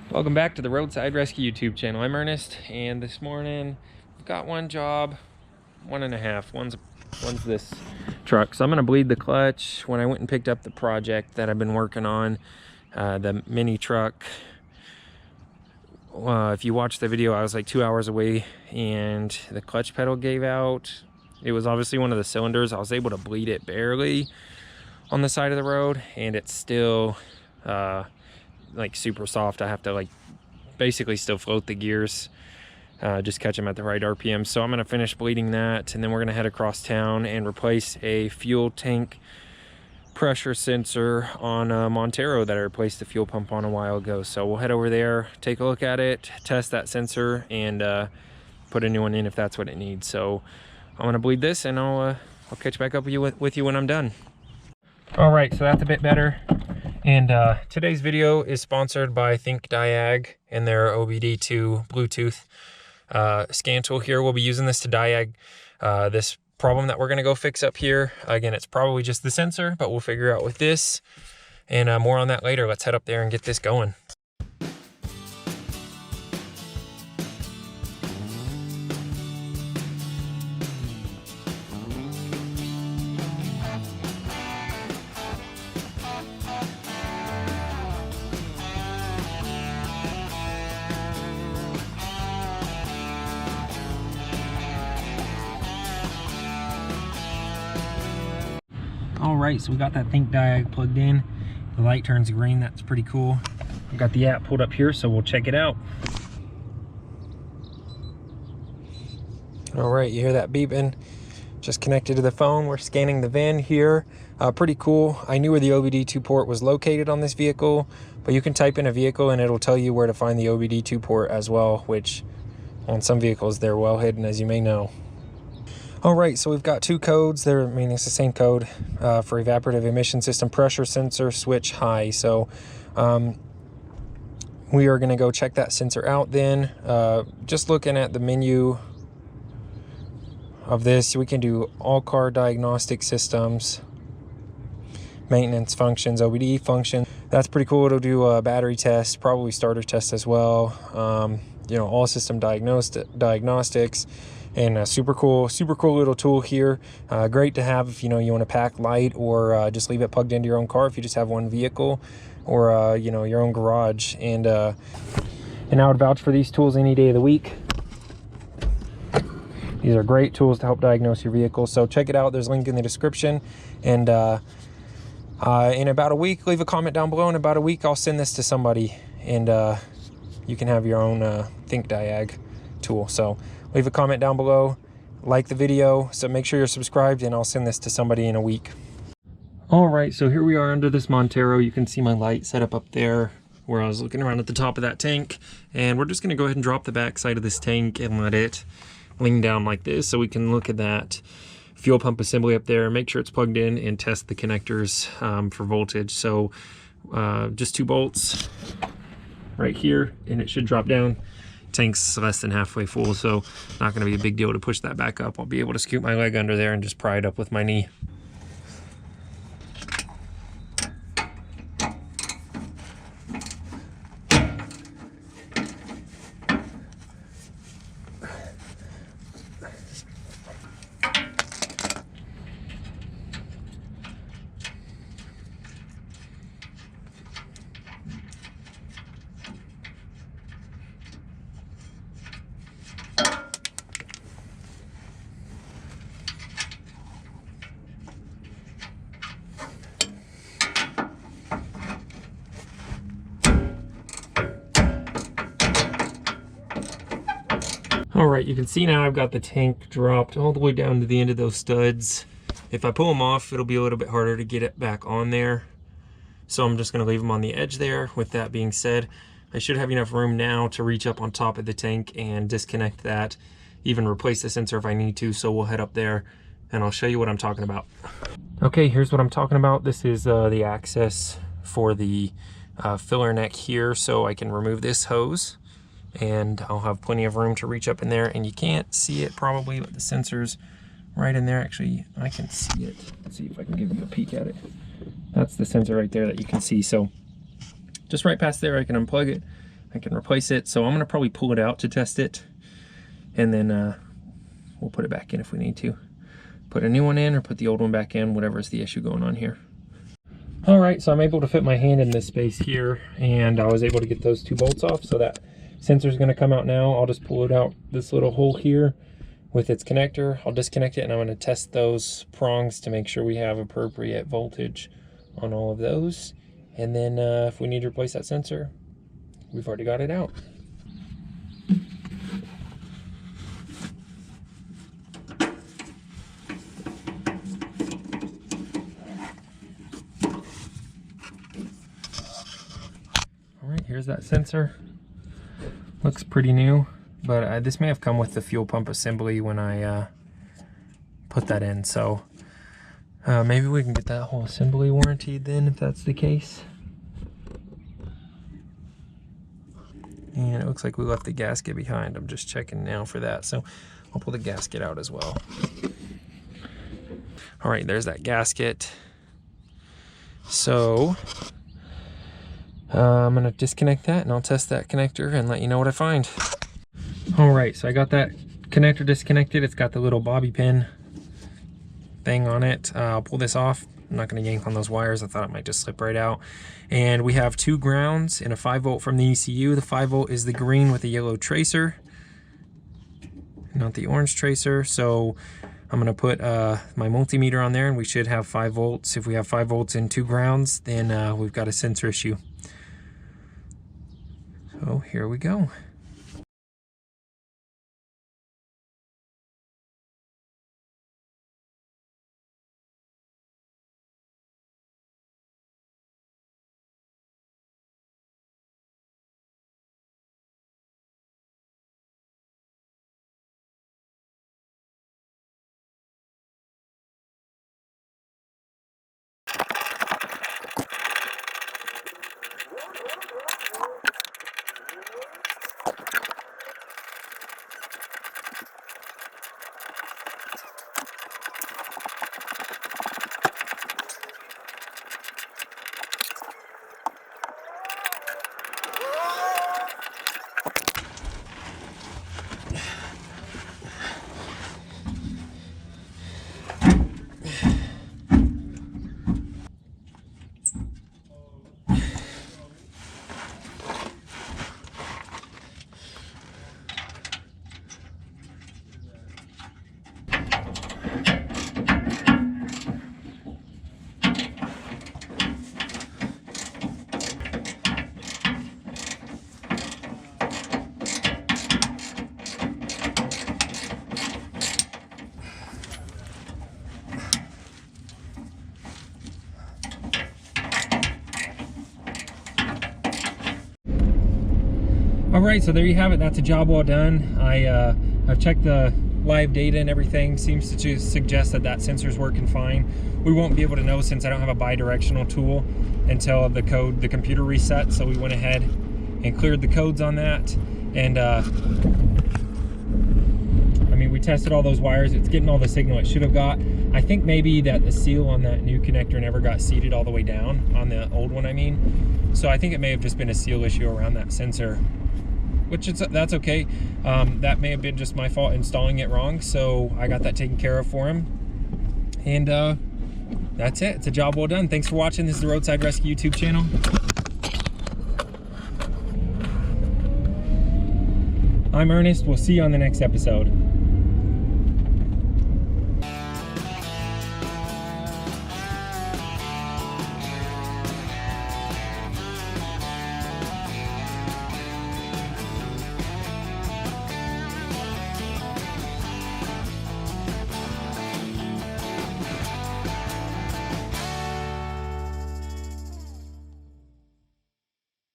Welcome back to the Roadside Rescue YouTube channel. I'm Ernest, and this morning I've got one job, one and a half. One's this truck. So I'm gonna bleed the clutch. When I went and picked up the project that I've been working on, the mini truck, if you watched the video, I was like 2 hours away and the clutch pedal gave out. It was obviously one of the cylinders. I was able to bleed it barely on the side of the road, and it's still like super soft. I have to like basically still float the gears, just catch them at the right RPM. So I'm going to finish bleeding that, and then we're going to head across town and replace a fuel tank pressure sensor on a Montero that I replaced the fuel pump on a while ago. So we'll head over there, take a look at it, test that sensor, and put a new one in if that's what it needs. So I'm going to bleed this, and I'll catch back up with you when I'm done. All right, so that's a bit better. And today's video is sponsored by Thinkdiag and their OBD2 Bluetooth scan tool here. We'll be using this to diag this problem that we're going to go fix up here. Again, it's probably just the sensor, but we'll figure out with this, and more on that later. Let's head up there and get this going. All right, so we got that Thinkdiag plugged in. The light turns green. That's pretty cool. We've got the app pulled up here, so we'll check it out. All right, you hear that beeping? Just connected to the phone. We're scanning the VIN here. Pretty cool. I knew where the OBD2 port was located on this vehicle, but you can type in a vehicle and it'll tell you where to find the OBD2 port as well, which on some vehicles they're well hidden, as you may know. All right, so we've got two codes. I mean, it's the same code for evaporative emission system pressure sensor switch high. So we are going to go check that sensor out then. Just looking at the menu of this, we can do all car diagnostic systems, maintenance functions, OBD function. That's pretty cool. It'll do a battery test, probably starter test as well. You know, all system diagnostics. And super cool little tool here. Great to have if you know you want to pack light, or just leave it plugged into your own car if you just have one vehicle, or you know, your own garage. And I would vouch for these tools any day of the week. These are great tools to help diagnose your vehicle. So check it out. There's a link in the description. And in about a week, leave a comment down below. In about a week, I'll send this to somebody, and you can have your own Thinkdiag tool. So leave a comment down below, like the video, so make sure you're subscribed, and I'll send this to somebody in a week. All right, so here we are under this Montero. You can see my light set up there where I was looking around at the top of that tank, and we're just going to go ahead and drop the back side of this tank and let it lean down like this so we can look at that fuel pump assembly up there, make sure it's plugged in, and test the connectors for voltage. So just 2 bolts right here, and it should drop down. Tank's less than halfway full, so not going to be a big deal to push that back up. I'll be able to scoop my leg under there and just pry it up with my knee. All right, you can see now I've got the tank dropped all the way down to the end of those studs. If I pull them off, it'll be a little bit harder to get it back on there. So I'm just gonna leave them on the edge there. With that being said, I should have enough room now to reach up on top of the tank and disconnect that, even replace the sensor if I need to. So we'll head up there and I'll show you what I'm talking about. Okay, here's what I'm talking about. This is the access for the filler neck here, so I can remove this hose and I'll have plenty of room to reach up in there. And you can't see it probably, but the sensor's right in there. Actually, I can see it. Let's see if I can give you a peek at it. That's the sensor right there that you can see. So just right past there, I can unplug it, I can replace it. So I'm gonna probably pull it out to test it, and then we'll put it back in if we need to. Put a new one in or put the old one back in, whatever's the issue going on here. All right, so I'm able to fit my hand in this space here, and I was able to get those 2 bolts off. So that sensor is gonna come out now. I'll just pull it out this little hole here with its connector. I'll disconnect it, and I'm gonna test those prongs to make sure we have appropriate voltage on all of those. And then if we need to replace that sensor, we've already got it out. All right, here's that sensor. Looks pretty new, but this may have come with the fuel pump assembly when I put that in. So maybe we can get that whole assembly warranted then, if that's the case. And it looks like we left the gasket behind. I'm just checking now for that. So I'll pull the gasket out as well. All right, there's that gasket. So I'm gonna disconnect that, and I'll test that connector and let you know what I find. All right, so I got that connector disconnected. It's got the little bobby pin thing on it. I'll pull this off. I'm not gonna yank on those wires. I thought it might just slip right out. And we have 2 grounds and a 5 volt from the ECU. The 5 volt is the green with the yellow tracer, not the orange tracer. So I'm gonna put my multimeter on there, and we should have 5 volts. If we have 5 volts and 2 grounds, then we've got a sensor issue. So here we go. All right, so there you have it. That's a job well done. I've checked the live data and everything. Seems to suggest that that sensor's working fine. We won't be able to know since I don't have a bi-directional tool until the computer resets. So we went ahead and cleared the codes on that. And I mean, we tested all those wires. It's getting all the signal it should have got. I think maybe that the seal on that new connector never got seated all the way down on the old one, I mean. So I think it may have just been a seal issue around that sensor, which that's okay. That may have been just my fault installing it wrong, so I got that taken care of for him. And that's it. It's a job well done. Thanks for watching. This is the Roadside Rescue YouTube channel. I'm Ernest. We'll see you on the next episode.